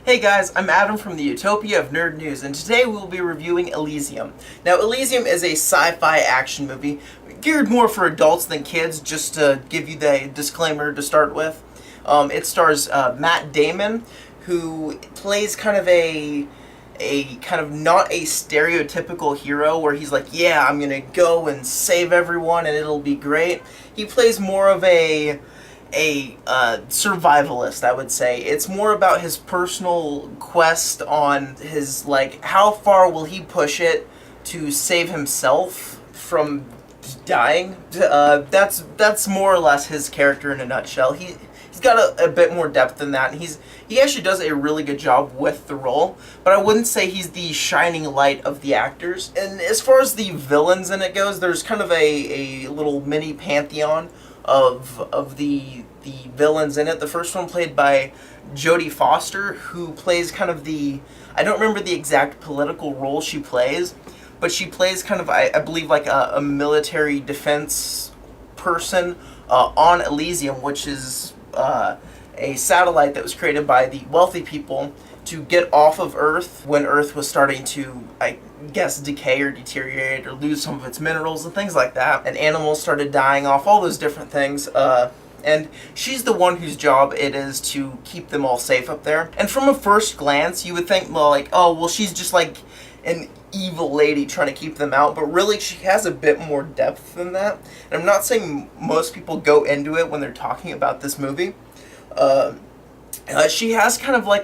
Hey guys, I'm Adam from the Utopia of Nerd News, and today we'll be reviewing Elysium. Now, Elysium is a sci-fi action movie geared more for adults than kids, just to give you the disclaimer to start with. It stars Matt Damon, who plays kind of a kind of not a stereotypical hero where he's like, yeah, I'm gonna go and save everyone and it'll be great. He plays more of a survivalist, I would say. It's more about his personal quest on his, like, how far will he push it to save himself from dying. That's more or less his character in a nutshell. He's got a bit more depth than that, and he actually does a really good job with the role, but I wouldn't say he's the shining light of the actors. And as far as the villains in it goes, there's kind of a little mini pantheon of the villains in it. The first one played by Jodie Foster, who plays kind of I don't remember the exact political role she plays, but she plays kind of, I believe, like a military defense person on Elysium, which is a satellite that was created by the wealthy people to get off of Earth when Earth was starting to, I guess, decay or deteriorate or lose some of its minerals and things like that. And animals started dying off, all those different things. And she's the one whose job it is to keep them all safe up there. And from a first glance, you would think, well, like, oh, well, she's just like an evil lady trying to keep them out, but really she has a bit more depth than that. And I'm not saying most people go into it when they're talking about this movie. She has kind of like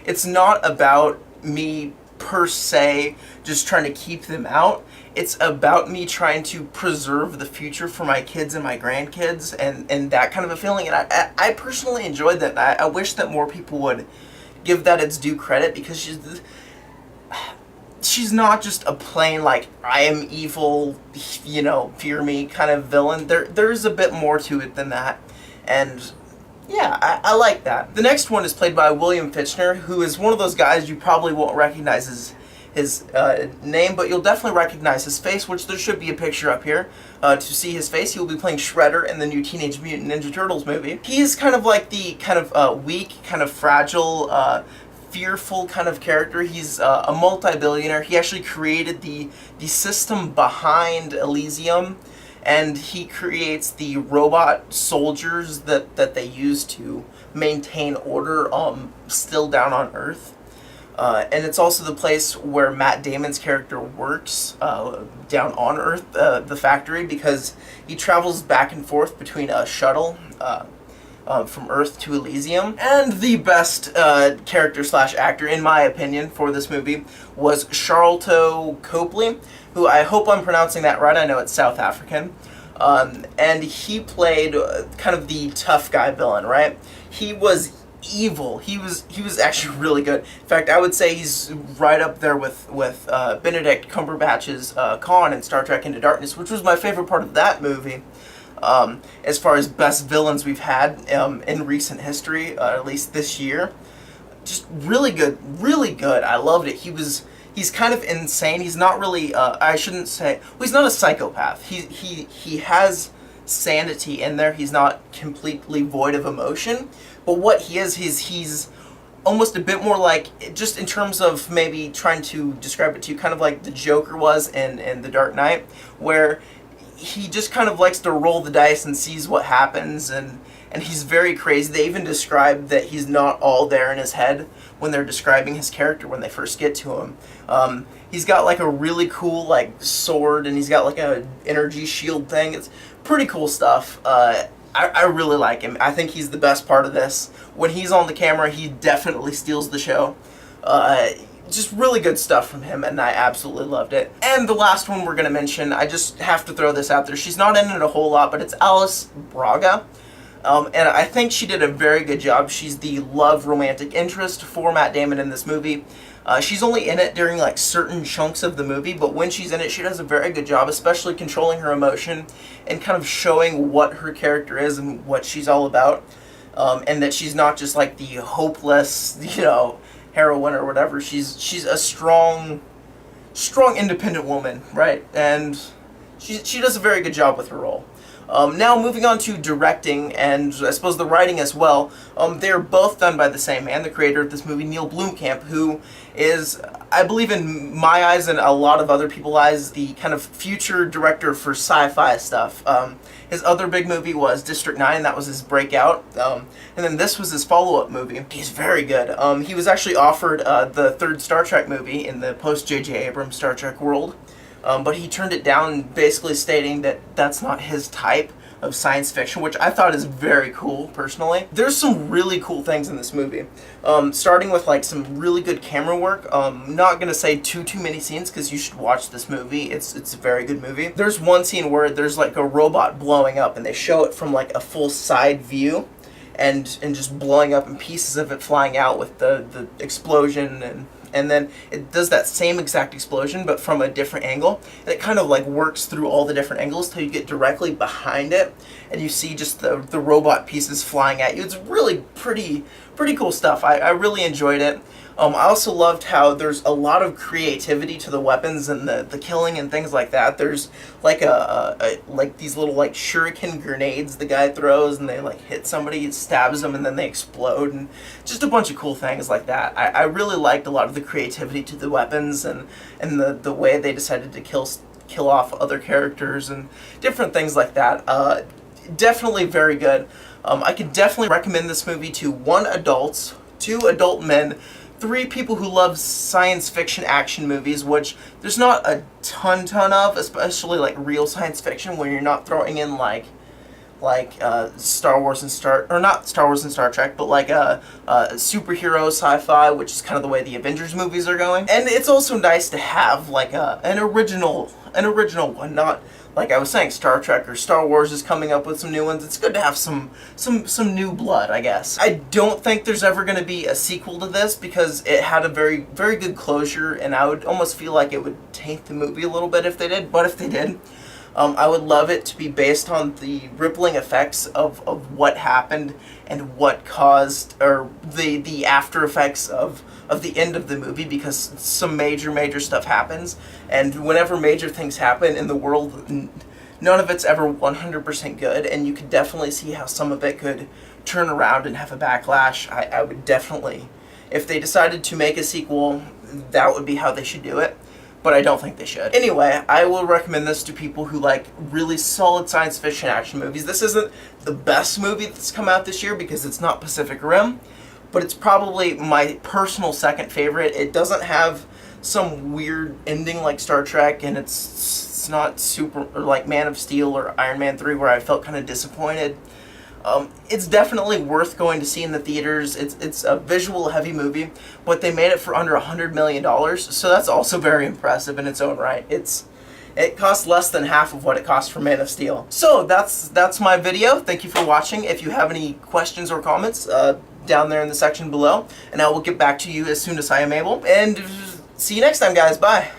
it's not about me per se just trying to keep them out. It's about me trying to preserve the future for my kids and my grandkids, and that kind of a feeling. And I personally enjoyed that. I wish that more people would give that its due credit, because she's not just a plain, like, I am evil, fear me kind of villain. There's a bit more to it than that. And yeah, I like that. The next one is played by William Fichtner, who is one of those guys you probably won't recognize his name, but you'll definitely recognize his face, which there should be a picture up here to see his face. He will be playing Shredder in the new Teenage Mutant Ninja Turtles movie. He is kind of like the kind of weak, kind of fragile, fearful kind of character. He's a multi-billionaire. He actually created the system behind Elysium, and he creates the robot soldiers that they use to maintain order still down on Earth. And it's also the place where Matt Damon's character works down on Earth, the factory, because he travels back and forth between a shuttle from Earth to Elysium. And the best character slash actor, in my opinion, for this movie was Sharlto Copley, who, I hope I'm pronouncing that right, I know it's South African. And he played kind of the tough guy villain, right? He was evil. He was actually really good. In fact, I would say he's right up there with Benedict Cumberbatch's Khan in Star Trek Into Darkness, which was my favorite part of that movie. As far as best villains we've had in recent history, at least this year. Just really good, really good. I loved it. He's kind of insane. He's not really, I shouldn't say, well, he's not a psychopath. He has sanity in there. He's not completely void of emotion. But what he is, he's almost a bit more like, just in terms of maybe trying to describe it to you, kind of like the Joker was in The Dark Knight, where he just kind of likes to roll the dice and sees what happens, and he's very crazy. They even describe that he's not all there in his head when they're describing his character when they first get to him. He's got like a really cool like sword, and he's got like a energy shield thing. It's pretty cool stuff. I really like him. I think he's the best part of this. When he's on the camera, he definitely steals the show. Just really good stuff from him, and I absolutely loved it. And the last one we're going to mention, I just have to throw this out there. She's not in it a whole lot, but it's Alice Braga. And I think she did a very good job. She's the love romantic interest for Matt Damon in this movie. She's only in it during like certain chunks of the movie, but when she's in it, she does a very good job, especially controlling her emotion and kind of showing what her character is and what she's all about. And that she's not just like the hopeless, heroine or whatever. She's a strong independent woman, right? And she does a very good job with her role. Now moving on to directing and I suppose the writing as well. They're both done by the same man, the creator of this movie, Neil Blomkamp, who is, I believe in my eyes and a lot of other people's eyes, the kind of future director for sci-fi stuff. His other big movie was District 9, that was his breakout, and then this was his follow-up movie. He's very good. He was actually offered the third Star Trek movie in the post-J.J. Abrams Star Trek world, but he turned it down, basically stating that that's not his type of science fiction, which I thought is very cool, personally. There's some really cool things in this movie, starting with like some really good camera work. Not gonna say too many scenes because you should watch this movie. It's a very good movie. There's one scene where there's like a robot blowing up and they show it from like a full side view, and just blowing up and pieces of it flying out with the explosion, and then it does that same exact explosion but from a different angle, and it kind of like works through all the different angles till you get directly behind it and you see just the robot pieces flying at you. It's really pretty cool stuff. I really enjoyed it. I also loved how there's a lot of creativity to the weapons and the killing and things like that. There's like like these little like shuriken grenades the guy throws, and they like hit somebody, it stabs them, and then they explode, and just a bunch of cool things like that. I really liked a lot of the creativity to the weapons and the way they decided to kill off other characters and different things like that. Definitely very good. I could definitely recommend this movie to 1 adult, 2 adult men, 3 people who love science fiction action movies, which there's not a ton of, especially like real science fiction where you're not throwing in like Star Wars and not Star Wars and Star Trek, but like superhero sci-fi, which is kind of the way the Avengers movies are going. And it's also nice to have like an original one, not like I was saying, Star Trek or Star Wars is coming up with some new ones. It's good to have some new blood, I guess. I don't think there's ever going to be a sequel to this because it had a very good closure, and I would almost feel like it would taint the movie a little bit if they did. But if they did, I would love it to be based on the rippling effects of what happened and what caused, or the after effects of the end of the movie, because some major stuff happens, and whenever major things happen in the world, none of it's ever 100% good, and you could definitely see how some of it could turn around and have a backlash. I would definitely, if they decided to make a sequel, that would be how they should do it. But I don't think they should. Anyway, I will recommend this to people who like really solid science fiction action movies. This isn't the best movie that's come out this year because it's not Pacific Rim, but it's probably my personal second favorite. It doesn't have some weird ending like Star Trek, and it's not super, or like Man of Steel or Iron Man 3 where I felt kind of disappointed. It's definitely worth going to see in the theaters. It's a visual heavy movie, but they made it for under $100 million, so that's also very impressive in its own right. It costs less than half of what it cost for Man of Steel. So that's my video. Thank you for watching. If you have any questions or comments, down there in the section below, and I will get back to you as soon as I am able. And see you next time, guys. Bye.